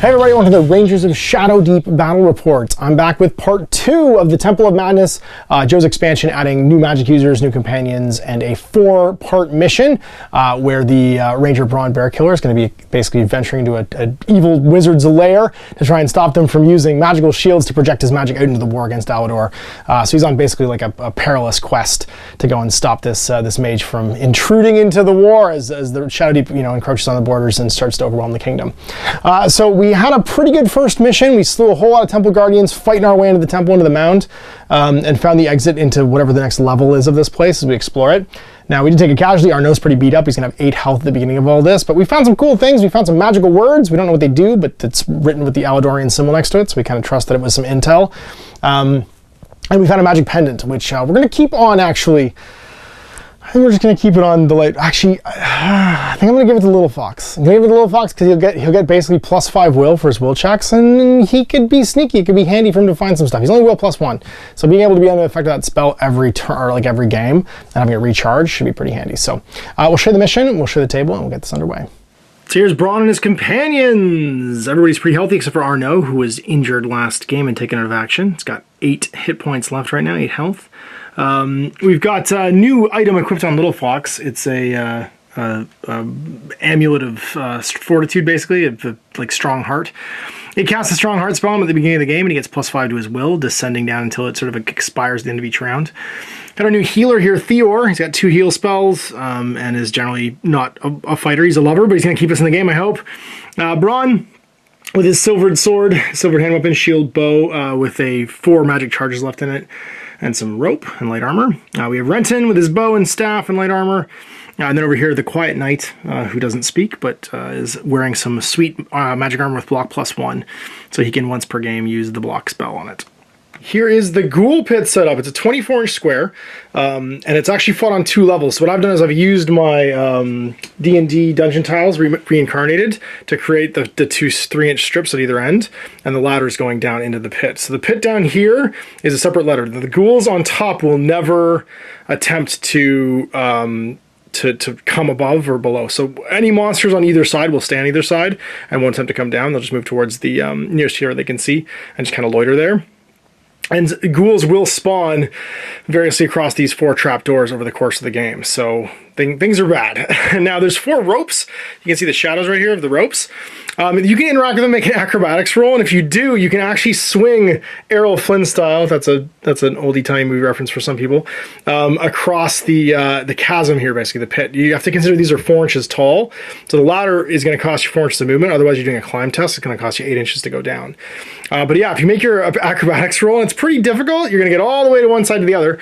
Hey everybody, welcome to the Rangers of Shadowdeep Battle Report. I'm back with part 2 of the Temple of Madness, Joe's expansion, adding new magic users, new companions, and a 4-part mission where the Ranger Bron Bear Killer is going to be basically venturing into an evil wizard's lair to try and stop them from using magical shields to project his magic out into the war against Alador. So he's on basically like a perilous quest to go and stop this this mage from intruding into the war as the Shadowdeep encroaches on the borders and starts to overwhelm the kingdom. So we had a pretty good first mission. We slew a whole lot of Temple Guardians, fighting our way into the temple, into the mound, and found the exit into whatever the next level is of this place as we explore it. Now, we did take a casualty. Arnaud's pretty beat up. He's going to have 8 health at the beginning of all this, but we found some cool things. We found some magical words. We don't know what they do, but it's written with the Aladorian symbol next to it, so we kind of trust that it was some intel. And we found a magic pendant, which we're going to keep on, actually. I think we're just going to keep it on the light. Actually, I think I'm going to give it to Little Fox. I'm going to give it to Little Fox because he'll get basically +5 will for his will checks, and he could be sneaky. It could be handy for him to find some stuff. He's only will +1, so being able to be on the effect of that spell every turn, or like every game, and having it recharge should be pretty handy. So we'll share the mission, we'll share the table, and we'll get this underway. So here's Bron and his companions. Everybody's pretty healthy except for Arnaud, who was injured last game and taken out of action. He's got 8 hit points left right now, 8 health. We've got a new item equipped on Little Fox. It's a amulet of fortitude, basically, of like strong heart. It casts a strong heart spell at the beginning of the game, and he gets +5 to his will, descending down until it sort of expires at the end of each round. Got our new healer here, Theor. He's got 2 heal spells, and is generally not a fighter. He's a lover, but he's going to keep us in the game, I hope. Bron, with his silvered sword, silvered hand weapon, shield, bow, with 4 magic charges left in it, and some rope and light armor. We have Renton with his bow and staff and light armor. And then over here, the Quiet Knight, who doesn't speak, but is wearing some sweet magic armor with block +1, so he can once per game use the block spell on it. Here is the Ghoul Pit setup. It's a 24-inch square, and it's actually fought on 2 levels. So what I've done is I've used my D&D dungeon tiles reincarnated to create the 2 3-inch strips at either end, and the ladder is going down into the pit. So the pit down here is a separate ladder. The ghouls on top will never attempt to come above or below. So any monsters on either side will stay on either side and won't attempt to come down. They'll just move towards the nearest here they can see and just kind of loiter there. And ghouls will spawn variously across these 4 trapdoors over the course of the game. So things are bad. Now there's 4 ropes. You can see the shadows right here of the ropes. You can interact with them, make an acrobatics roll, and if you do, you can actually swing Errol Flynn style. That's an oldie-timey movie reference for some people. Across the chasm here, basically the pit. You have to consider these are 4 inches tall, so the ladder is going to cost you 4 inches of movement. Otherwise, you're doing a climb test. It's going to cost you 8 inches to go down. But yeah, if you make your acrobatics roll, and it's pretty difficult, you're going to get all the way to one side to the other.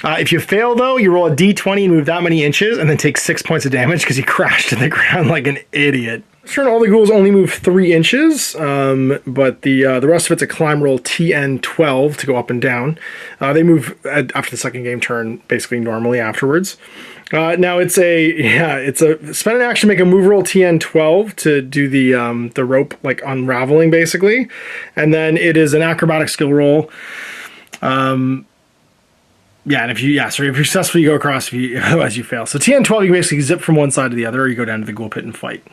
If you fail, though, you roll a d20 and move that many inches, and then take 6 points of damage because you crashed to the ground like an idiot. Turn all the ghouls only move 3 inches, but the rest of it's a climb roll TN12 to go up and down. They move after the second game turn basically normally afterwards. Now it's a spend an action, make a move roll TN12 to do the rope like unraveling basically, and then it is an acrobatic skill roll. Yeah, and if you successfully go across, otherwise you fail. So TN12, you basically zip from one side to the other, or you go down to the ghoul pit and fight.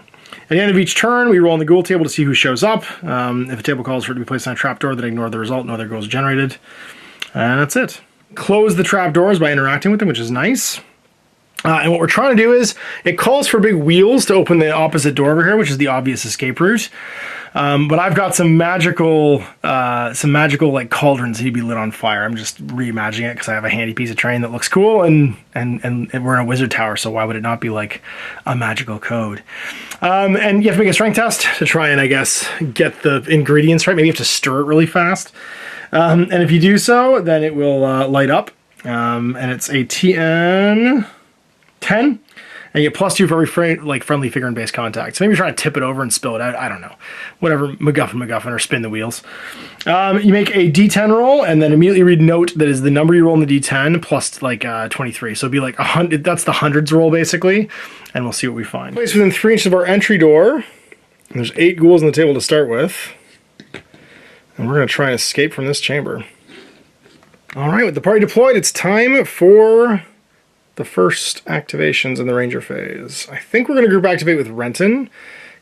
At the end of each turn, we roll on the ghoul table to see who shows up. If a table calls for it to be placed on a trapdoor, then ignore the result. No other ghouls are generated. And that's it. Close the trapdoors by interacting with them, which is nice. And what we're trying to do is, it calls for big wheels to open the opposite door over here, which is the obvious escape route. But I've got some magical like cauldrons that need to be lit on fire. I'm just reimagining it because I have a handy piece of terrain that looks cool, and we're in a wizard tower, so why would it not be like a magical code? And you have to make a strength test to try and, I guess, get the ingredients right. Maybe you have to stir it really fast. And if you do so, then it will light up. And it's a TN 10. And you get +2 for every friendly figure in base contact. So maybe you're trying to tip it over and spill it out. I don't know. Whatever, MacGuffin, or spin the wheels. You make a D10 roll, and then immediately read note that is the number you roll in the D10 plus 23. So it'd be like 100. That's the hundreds roll basically, and we'll see what we find. Place within 3 inches of our entry door. And there's 8 ghouls on the table to start with, and we're gonna try and escape from this chamber. All right, with the party deployed, it's time for the first activations in the Ranger phase. I think we're going to group activate with Renton,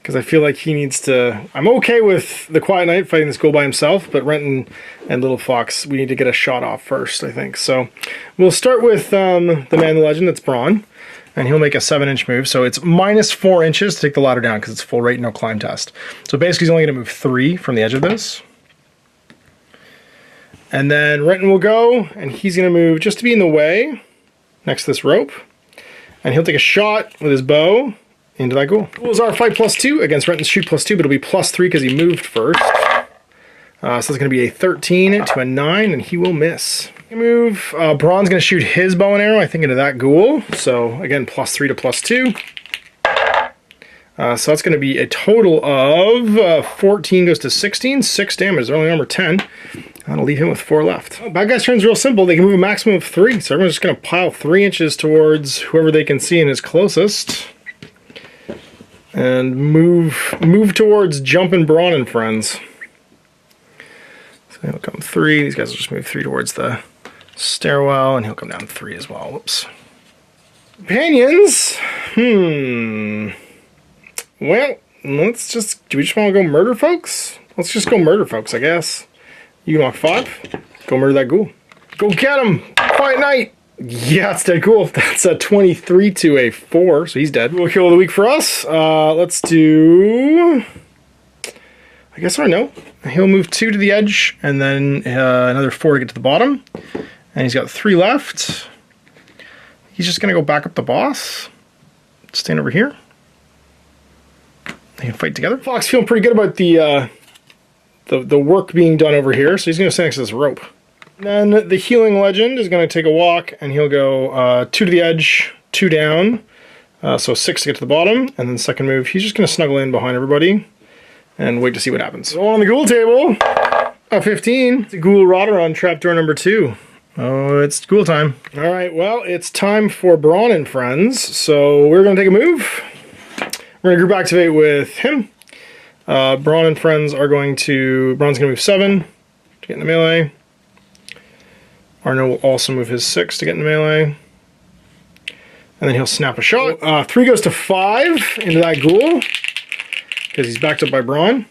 because I feel like he needs to... I'm okay with the Quiet Knight fighting this ghoul by himself, but Renton and Little Fox, we need to get a shot off first, I think. So we'll start with the man, the legend, that's Bron, and he'll make a 7-inch move. So it's minus 4 inches to take the ladder down because it's full rate, no climb test. So basically he's only going to move 3 from the edge of this. And then Renton will go, and he's going to move just to be in the way next to this rope. And he'll take a shot with his bow into that ghoul. Ghouls are fight +2 against Renton's shoot +2, but it'll be +3 because he moved first. So it's going to be a 13 to a 9, and he will miss. Move. Bron's going to shoot his bow and arrow, I think, into that ghoul. So again, +3 to +2. So that's going to be a total of 14 goes to 16, 6 damage. They're only number 10. That'll leave him with 4 left. Bad guy's turn's real simple. They can move a maximum of 3. So everyone's just going to pile 3 inches towards whoever they can see and is closest. And move towards Jumpin' Bron and friends. So he'll come 3. These guys will just move 3 towards the stairwell, and he'll come down 3 as well. Whoops. Companions. Well, let's just... Do we just want to go murder folks? Let's just go murder folks, I guess. You can walk 5. Go murder that ghoul. Go get him! Quiet Knight! Yeah, it's dead cool. That's a 23 to a 4, so he's dead. We'll kill of the week for us. Let's do... I guess I don't know. He'll move 2 to the edge, and then another 4 to get to the bottom. And he's got 3 left. He's just going to go back up the boss. Stand over here. They can fight together. Fox feeling pretty good about the work being done over here, so he's going to stand next to this rope. And then the healing legend is going to take a walk, and he'll go 2 to the edge, 2 down, so 6 to get to the bottom. And then second move, he's just going to snuggle in behind everybody and wait to see what happens. So on the ghoul table, a 15. It's a ghoul rotter on trapdoor number 2. Oh, it's ghoul time. All right, well, it's time for Bron and friends. So we're going to take a move. We're going to group activate with him. Bron and friends are going to... Bron's going to move 7 to get in the melee. Arno will also move his 6 to get in the melee. And then he'll snap a shot. 3 goes to 5 into that ghoul, because he's backed up by Bron.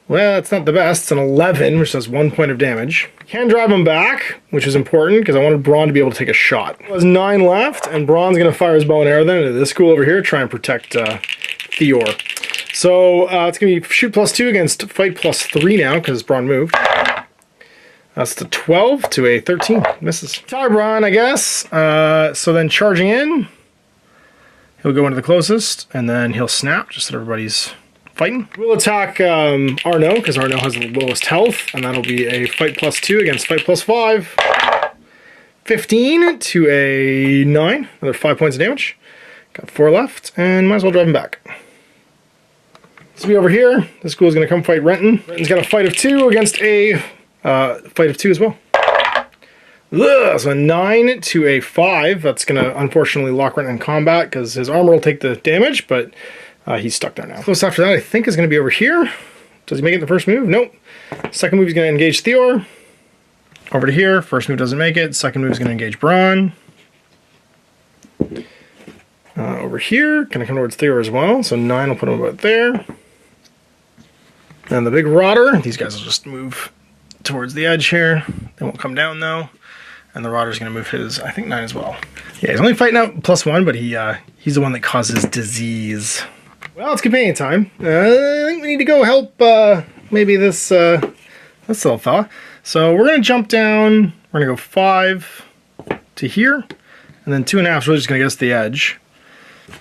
Well, that's not the best. It's an 11, which does 1 point of damage. Can drive him back, which is important, because I wanted Bron to be able to take a shot. There's 9 left, and Bron's going to fire his bow and arrow then into this ghoul over here, try and protect Theor. So it's going to be shoot +2 against fight +3 now, because Bron moved. That's the 12 to a 13. Misses. Tie Bron, I guess. So then charging in, he'll go into the closest, and then he'll snap, just so everybody's fighting. We'll attack Arno, because Arno has the lowest health, and that'll be a fight +2 against fight +5. 15 to a 9. Another 5 points of damage. Got 4 left, and might as well drive him back. This will be over here. This ghoul is going to come fight Renton. Renton's got a fight of 2 against a fight of 2 as well. Ugh, so a 9 to a 5. That's going to unfortunately lock Renton in combat because his armor will take the damage, but he's stuck there now. Close after that, I think, is going to be over here. Does he make it in the first move? Nope. Second move is going to engage Theor. Over to here. First move doesn't make it. Second move is going to engage Bron. Over here, going to come towards Theor as well. So 9 will put him about there. And the big rotter, these guys will just move towards the edge here. They won't come down though. And the rotter's going to move his, I think, 9 as well. Yeah, he's only fighting out +1, but he's the one that causes disease. Well, it's companion time. I think we need to go help maybe this little fella. So we're going to jump down. We're going to go 5 to here. And then 2.5 is really just going to get us to the edge.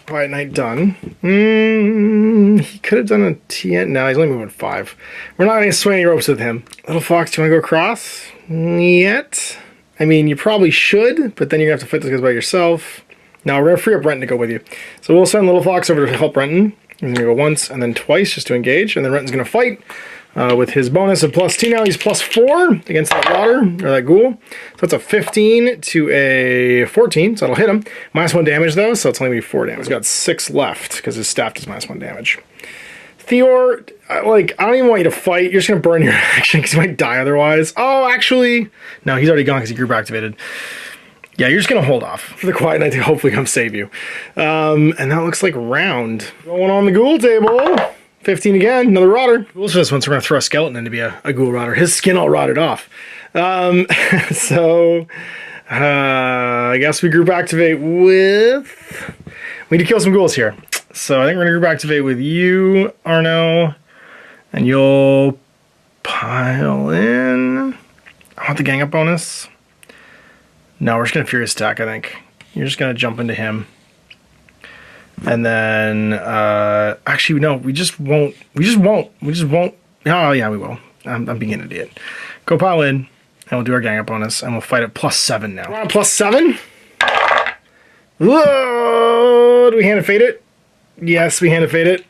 Quiet Knight done. He could have done a TN. No, he's only moving 5. We're not going to swing any ropes with him. Little Fox, do you want to go across? Yet. I mean, you probably should, but then you're going to have to fight this guy by yourself. Now, we're going to free up Renton to go with you. So we'll send Little Fox over to help Renton. He's going to go once and then twice just to engage. And then Renton's going to fight with his bonus of +2 now. He's +4 against that rotter, or that ghoul. So that's a 15 to a 14, so that'll hit him. -1 damage though, so it's only going to be 4 damage. He's got 6 left because his staff does -1 damage. Theor, like, I don't even want you to fight. You're just going to burn your action because you might die otherwise. Oh, actually, no, he's already gone because he group activated. Yeah, you're just going to hold off for the Quiet Knight to hopefully come save you. And that looks like round. Going on the ghoul table. 15 again, another rotter. Ghouls for this one, so we're going to throw a skeleton in to be a ghoul rotter. His skin all rotted off. So, I guess we group activate with... We need to kill some ghouls here. So I think we're going to group activate with you, Arno. And you'll pile in... I want the gang up bonus. No, we're just going to Furious Attack, I think. You're just going to jump into him. And then, actually, no, we just won't. Oh, yeah, we will. I'm being an idiot. Go pile in, and we'll do our gang up bonus, and we'll fight at +7 now. We're on +7? Whoa! Do we hand and fade it? Yes, we hand and fade it.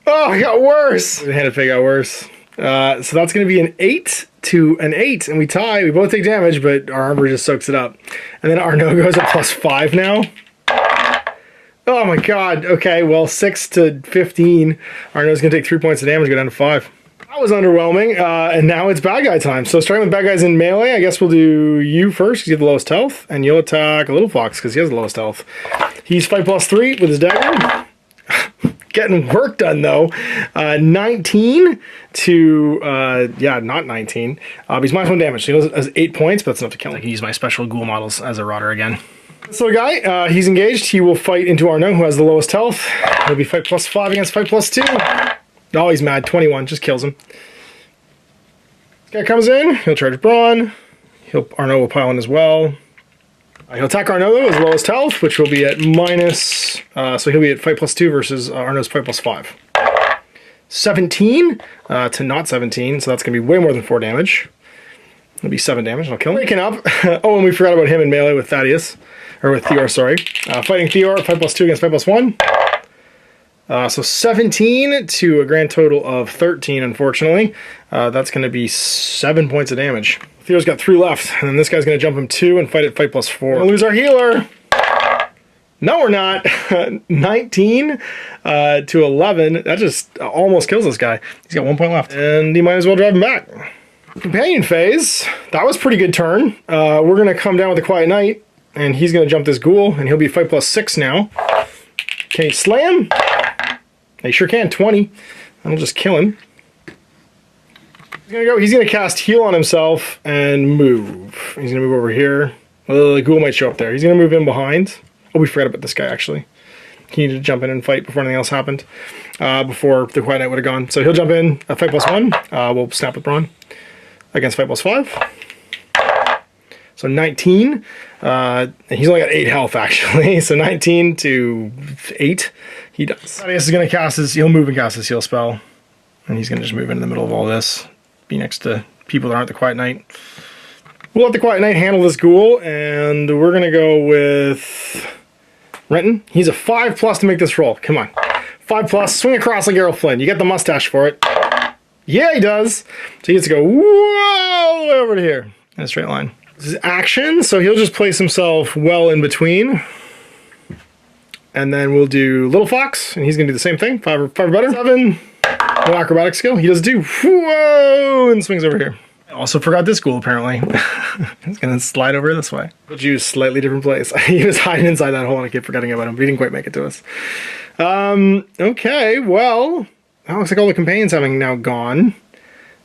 Oh, it got worse! The hand and fade got worse. So that's going to be an 8 to an 8, and we tie. We both take damage, but our armor just soaks it up. And then Arno goes at +5 now. Oh my god. Okay, well, 6 to 15. Arno's going to take 3 points of damage, go down to 5. That was underwhelming, and now it's bad guy time. So starting with bad guys in melee, I guess we'll do you first, because you have the lowest health, and you'll attack a little fox, because he has the lowest health. He's fight +3 with his dagger. Getting work done, though. 19 to, yeah, not 19. But he's -1 damage, so he has 8 points, but that's enough to kill him. I can use my special ghoul models as a rotter again. So guy, he's engaged. He will fight into Arno, who has the lowest health. He'll be fight +5 against fight +2. Oh, he's mad. 21, just kills him. This guy comes in, he'll charge Bron. Arno will pile in as well. He'll attack Arno, though, his lowest health, which will be at minus... so he'll be at fight +2 versus Arno's fight +5. 17 to not 17, so that's going to be way more than 4 damage. It'll be 7 damage, and I'll kill him. Waking up. Oh, and we forgot about him in melee with Thaddeus. Or with Theor, sorry. Fighting Theor, fight +2 against fight +1. So 17 to a grand total of 13, unfortunately. That's going to be 7 points of damage. Theor's got 3 left, and then this guy's going to jump him 2 and fight at fight +4. We're going to lose our healer. No, we're not. 19 to 11. That just almost kills this guy. He's got 1 point left, and he might as well drive him back. Companion phase. That was a pretty good turn. We're going to come down with the Quiet Knight, and he's going to jump this ghoul, and he'll be fight +6 now. Can he slay him? He sure can. 20. And we'll just kill him. He's gonna cast heal on himself and move. He's gonna move over here. Well, the ghoul might show up there. He's gonna move in behind. Oh, we forgot about this guy actually. He needed to jump in and fight before anything else happened. Before the Quiet Knight would have gone. So he'll jump in at fight +1. We'll snap with Bron against fight +5. So 19. He's only got 8 health actually. So 19 to 8. He does. Thaddeus is gonna cast he'll move and cast his heal spell. And he's gonna just move into the middle of all this. Be next to people that aren't the Quiet Knight. We'll let the Quiet Knight handle this ghoul, and we're going to go with Renton. He's a 5+ to make this roll. Come on. 5+, swing across like Errol Flynn. You get the mustache for it. Yeah, he does. So he gets to go whoa over to here in a straight line. This is action, so he'll just place himself well in between. And then we'll do Little Fox, and he's going to do the same thing. 5 or better. 7. No acrobatic skill. He does do whoa and swings over here. I also forgot this ghoul apparently. He's gonna slide over this way. We'll choose slightly different place. He was hiding inside that hole and I keep forgetting about him. He didn't quite make it to us. Okay, well, that looks like all the companions having now gone.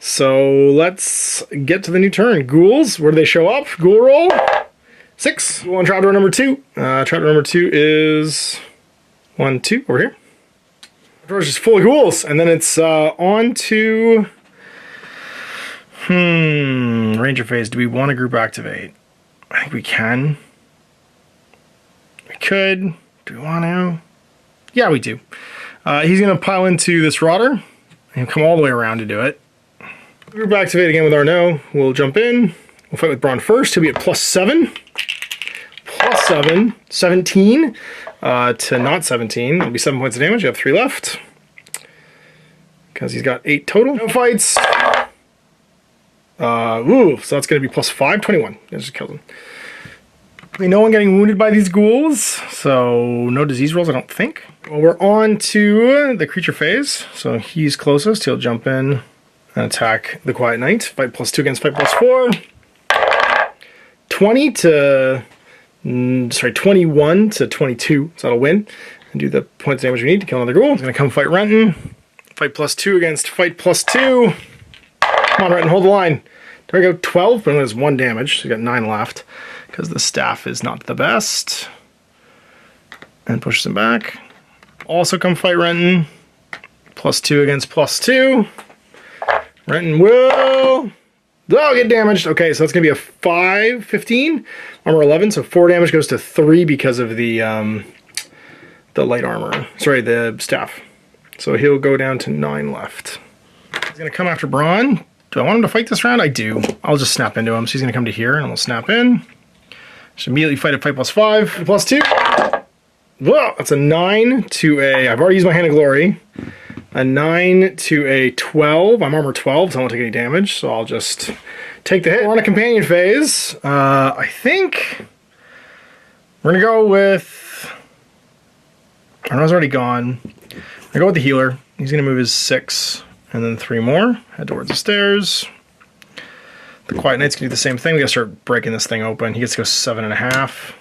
So let's get to the new turn. Ghouls, where do they show up? Ghoul roll. 6. Ghoul on trapdoor number 2. Trapdoor number 2 is 1, 2 over here. Door's just full of ghouls, and then it's on to Ranger phase. Do we want to group activate? I think we can. We could. Do we want to? Yeah, we do. He's going to pile into this rotter, and he'll come all the way around to do it. Group activate again with Arno. We'll jump in. We'll fight with Bron first. He'll be at +7. +7. 17. To not 17. It'll be 7 points of damage. You have 3 left. Because he's got 8 total. No fights. So that's going to be +5. 21. I just killed him. No one getting wounded by these ghouls. So no disease rolls, I don't think. Well, we're on to the creature phase. So he's closest. He'll jump in and attack the Quiet Knight. Fight +2 against fight +4. 20 to, sorry, 21 to 22, so that'll win. And do the points damage we need to kill another ghoul. He's gonna come fight Renton. Fight +2 against fight +2. Come on, Renton, hold the line. There we go, 12, but only has 1 damage, so you got 9 left, because the staff is not the best. And pushes him back. Also come fight Renton. +2 against +2. Renton will get damaged. Okay, so that's gonna be a 5, 15, armor 11, so 4 damage goes to 3 because of the light armor. Sorry, the staff. So he'll go down to 9 left. He's gonna come after Bron. Do I want him to fight this round? I do. I'll just snap into him. So he's gonna come to here and we'll snap in. Just immediately fight at fight +5, +2. Whoa, that's a 9 to a, I've already used my Hand of Glory. A 9 to a 12. I'm armor 12, so I won't take any damage, so I'll just take the hit. We're on a companion phase. I think we're gonna go with, Arno's already gone. I go with the healer. He's gonna move his 6 and then 3 more. Head towards the stairs. The Quiet Knight's gonna do the same thing. We gotta start breaking this thing open. He gets to go 7.5.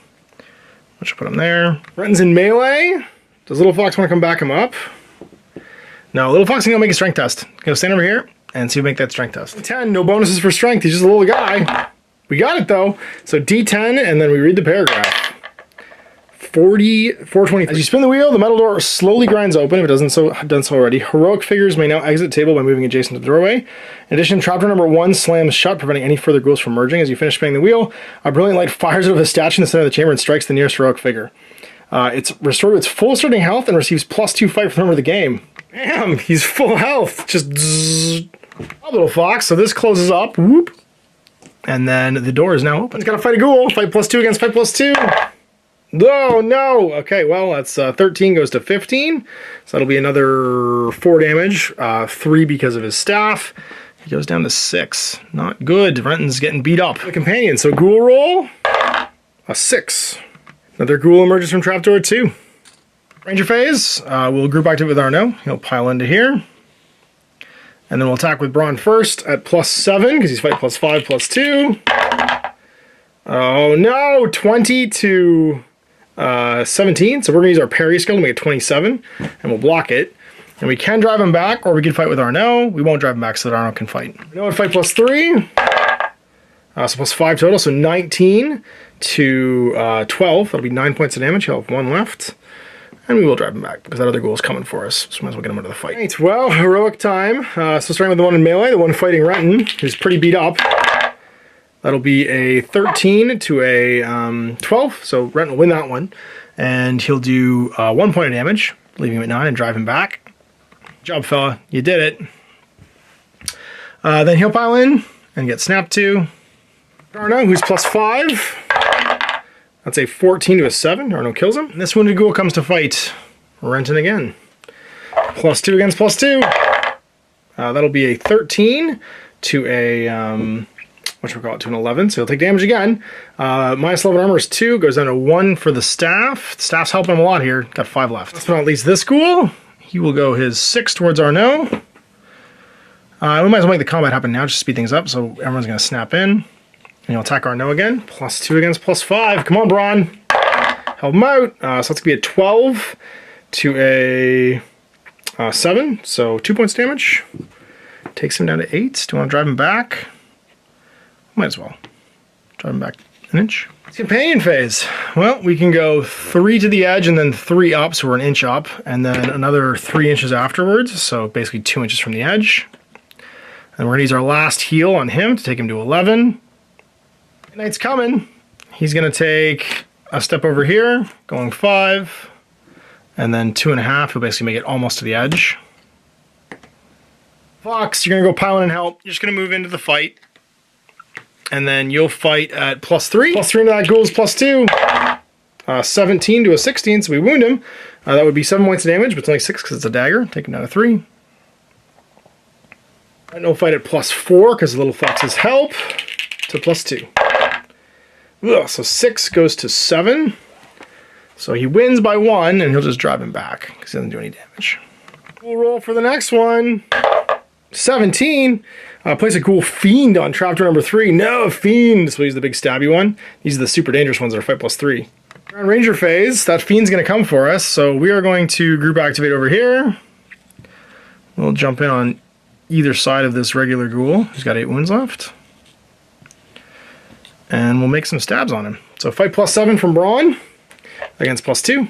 Which will put him there. Renton's in melee. Does Little Fox want to come back him up? No, Little Fox is gonna make a strength test. Gonna stand over here and see if we make that strength test. 10, no bonuses for strength. He's just a little guy. We got it though. So D10, and then we read the paragraph. 420. As you spin the wheel, the metal door slowly grinds open if it doesn't done so already. Heroic figures may now exit the table by moving adjacent to the doorway. In addition, trapdoor number 1 slams shut, preventing any further ghouls from merging. As you finish spinning the wheel, a brilliant light fires out of a statue in the center of the chamber and strikes the nearest heroic figure. It's restored to its full starting health and receives +2 fight for the remainder of the game. Damn, he's full health. Just zzz. Oh, Little Fox. So this closes up. Whoop. And then the door is now open. It's got to fight a ghoul. Fight +2 against fight +2. Oh, no. Okay, well, that's 13 goes to 15. So that'll be another 4 damage. 3 because of his staff. He goes down to 6. Not good. Renton's getting beat up. The companion. So ghoul roll. A 6. Another ghoul emerges from trapdoor 2. Ranger phase. We'll group active with Arno. He'll pile into here. And then we'll attack with Bron first at +7 because he's fight +5, +2. Oh no! 20 to 17. So we're going to use our parry skill to make it 27. And we'll block it. And we can drive him back, or we can fight with Arno. We won't drive him back so that Arno can fight. Arno would fight +3. So +5 total. So 19 to 12. That'll be 9 points of damage. He'll have 1 left. And we will drive him back, because that other ghoul is coming for us. So we might as well get him into the fight. Right, well, heroic time. So starting with the one in melee, the one fighting Renton, who's pretty beat up. That'll be a 13 to a 12, so Renton will win that one. And he'll do 1 point of damage, leaving him at 9 and drive him back. Good job, fella. You did it. Then he'll pile in and get snapped to. Arno, who's +5. That's a 14 to a 7. Arno kills him. And this wounded ghoul comes to fight Renton again. +2 against +2. That'll be a 13 to a, to an 11. So he'll take damage again. -11 armor is 2. Goes down to 1 for the staff. The staff's helping him a lot here. Got 5 left. Last but not least, this ghoul. He will go his 6 towards Arno. We might as well make the combat happen now just to speed things up. So everyone's going to snap in. And he'll attack Arno again. +2 against +5. Come on, Bron. Help him out. So that's going to be a 12 to a 7. So 2 points damage. Takes him down to 8. Do you want to drive him back? Might as well. Drive him back an inch. It's companion phase. Well, we can go 3 to the edge and then 3 up. So we're an inch up. And then another 3 inches afterwards. So basically 2 inches from the edge. And we're going to use our last heal on him to take him to 11. Knight's coming. He's going to take a step over here, going 5, and then 2.5. He'll basically make it almost to the edge. Fox, you're going to go piling and help. You're just going to move into the fight. And then you'll fight at +3. +3 into that ghoul's +2. 17 to a 16, so we wound him. That would be 7 points of damage, but it's only 6 because it's a dagger. Take him down to 3. No fight at +4 because Little Fox's help to +2. Ugh, so 6 goes to 7. So he wins by 1, and he'll just drive him back because he doesn't do any damage. We'll roll for the next one. 17. Place a Ghoul Fiend on trapdoor number 3. No, Fiend. So he's the big stabby one. These are the super dangerous ones that are fight +3. On Ranger phase, that Fiend's going to come for us. So we are going to group activate over here. We'll jump in on either side of this regular Ghoul. He's got 8 wounds left. And we'll make some stabs on him. So fight +7 from Bron against +2.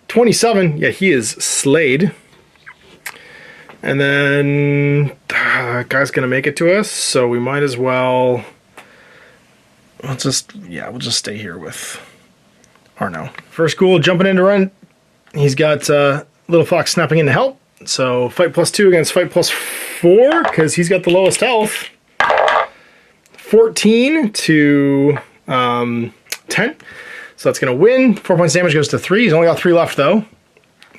27. Yeah, he is slayed. And then guy's gonna make it to us, so we might as well. We'll just stay here with Arno. First Ghoul jumping into run. He's got Little Fox snapping in to help. So fight +2 against fight +4 because he's got the lowest health. 14 to 10. So that's gonna win. 4 points damage goes to 3. He's only got 3 left though.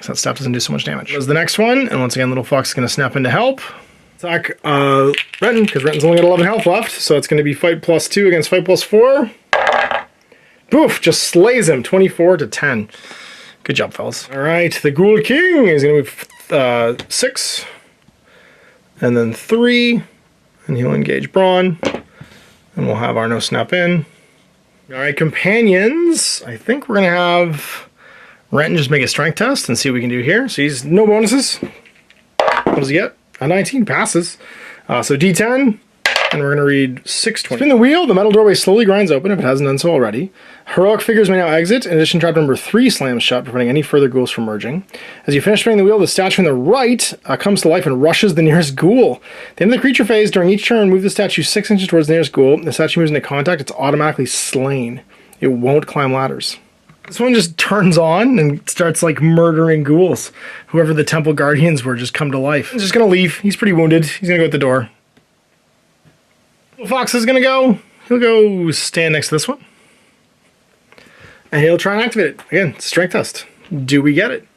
So that staff doesn't do so much damage. Does the next one, and once again, Little Fox is going to snap in to help. Attack Renton, because Renton's only got 11 health left, so it's going to be fight +2 against fight +4. Boof, just slays him, 24 to 10. Good job, fellas. All right, the Ghoul King is going to move 6, and then 3, and he'll engage Bron, and we'll have Arno snap in. All right, companions, I think we're going to have Renton just make a strength test and see what we can do here. So he's no bonuses. What does he get? A 19 passes. So D10, and we're going to read 620. Spin the wheel. The metal doorway slowly grinds open if it hasn't done so already. Heroic figures may now exit. In addition, trap number 3 slams shut, preventing any further ghouls from merging. As you finish spinning the wheel, the statue on the right comes to life and rushes the nearest ghoul. At the end of the creature phase, during each turn, move the statue 6 inches towards the nearest ghoul. If the statue moves into contact, it's automatically slain. It won't climb ladders. This one just turns on and starts like murdering ghouls. Whoever the temple guardians were just come to life. He's just gonna leave. He's pretty wounded. He's gonna go at the door. Little Fox is gonna go. He'll go stand next to this one. And he'll try and activate it. Again, strength test. Do we get it?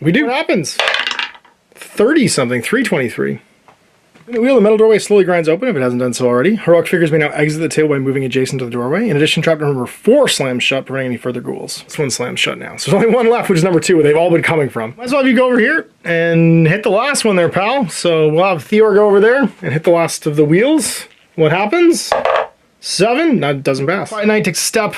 We do. What happens? 30 something, 323. In the wheel, the metal doorway slowly grinds open if it hasn't done so already. Heroic figures may now exit the table by moving adjacent to the doorway. In addition, trap number 4 slams shut, preventing any further ghouls. This one slams shut now. So there's only one left, which is number 2, where they've all been coming from. Might as well have you go over here and hit the last one there, pal. So we'll have Theor go over there and hit the last of the wheels. What happens? 7? That doesn't pass. Fight Knight takes a step.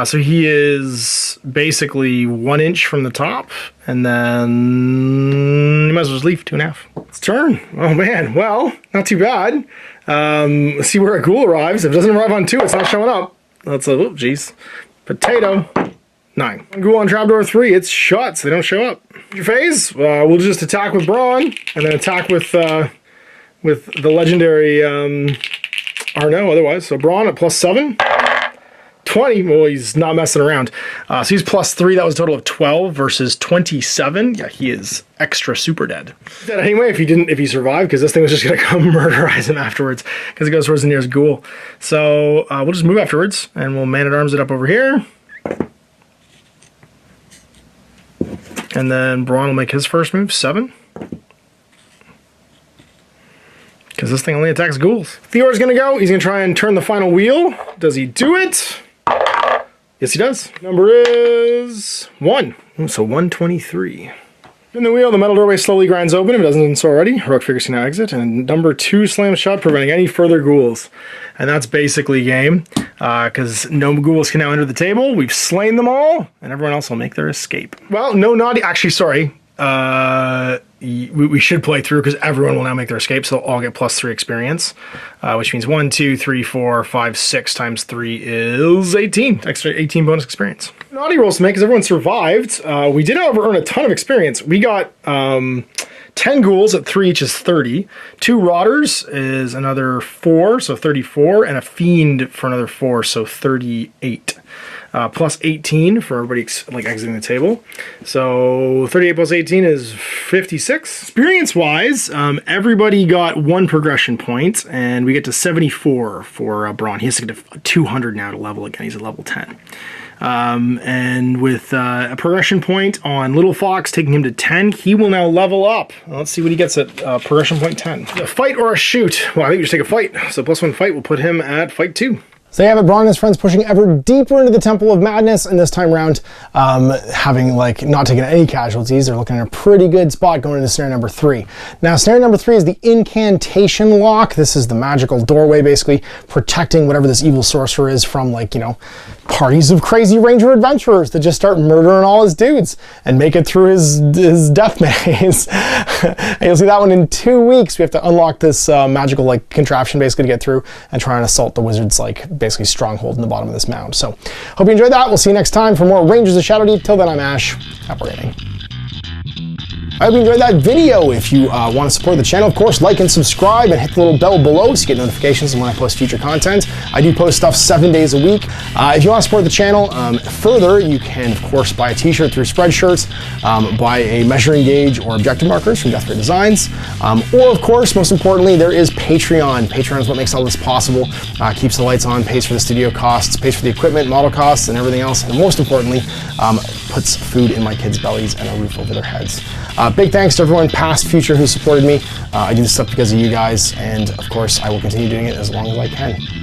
So he is basically 1 inch from the top, and then you might as well just leave 2.5. It's turn. Oh man, well, not too bad. Let's see where a ghoul arrives. If it doesn't arrive on 2, it's not showing up. That's a, oh geez. Potato. 9. One ghoul on trapdoor 3, it's shut, so they don't show up. Your phase, we'll just attack with Bron, and then attack with the legendary Arno otherwise. So Bron at +7. 20, well, he's not messing around. So he's +3, that was a total of 12 versus 27. Yeah, he is extra super dead. Dead anyway if he survived, because this thing was just gonna come murderize him afterwards, because it goes towards the nearest ghoul. So we'll just move afterwards, and we'll man-at-arms it up over here. And then Bron will make his first move, 7. Because this thing only attacks ghouls. Theor's gonna go, he's gonna try and turn the final wheel. Does he do it? Yes, he does. Number is 1. So 123. In the wheel, the metal doorway slowly grinds open if it doesn't so already. Heroic figures can now exit. And number 2 slams shut, preventing any further ghouls. And that's basically game. Because no ghouls can now enter the table. We've slain them all. And everyone else will make their escape. Well, no naughty... Actually, sorry. We should play through because everyone will now make their escape, so they'll all get +3 experience, which means 1, 2, 3, 4, 5, 6 times 3 is 18. Extra 18 bonus experience. Naughty rolls to make because everyone survived. We did, however, earn a ton of experience. We got 10 ghouls at 3 each is 30. 2 rotters is another 4, so 34, and a fiend for another 4, so 38. Plus 18 for everybody like exiting the table. So 38 plus 18 is 56. Experience-wise, everybody got 1 progression point, and we get to 74 for Bron. He has to get to 200 now to level again. He's at level 10. And with a progression point on Little Fox taking him to 10, he will now level up. Let's see what he gets at progression point 10. A fight or a shoot? Well, I think we should take a fight. So +1 fight will put him at fight 2. So you have it, Bron and his friends pushing ever deeper into the Temple of Madness, and this time around having not taken any casualties. They're looking at a pretty good spot going into snare number 3. Now snare number 3 is the incantation lock. This is the magical doorway basically protecting whatever this evil sorcerer is from parties of crazy ranger adventurers that just start murdering all his dudes and make it through his death maze. And you'll see that one in 2 weeks. We have to unlock this magical contraption basically to get through and try and assault the wizard's basically stronghold in the bottom of this mound. So hope you enjoyed that. We'll see you next time for more Rangers of Shadowdeep. Till then, I'm Ash. Happy gaming. I hope you enjoyed that video. If you want to support the channel, of course, like and subscribe and hit the little bell below so you get notifications when I post future content. I do post stuff 7 days a week. If you want to support the channel further, you can, of course, buy a t-shirt through Spreadshirts, buy a measuring gauge or objective markers from Death Ray Designs, or, of course, most importantly, there is Patreon. Patreon is what makes all this possible, keeps the lights on, pays for the studio costs, pays for the equipment, model costs, and everything else, and most importantly, puts food in my kids' bellies and a roof over their heads. Big thanks to everyone, past, future, who supported me. I do this stuff because of you guys, and of course, I will continue doing it as long as I can.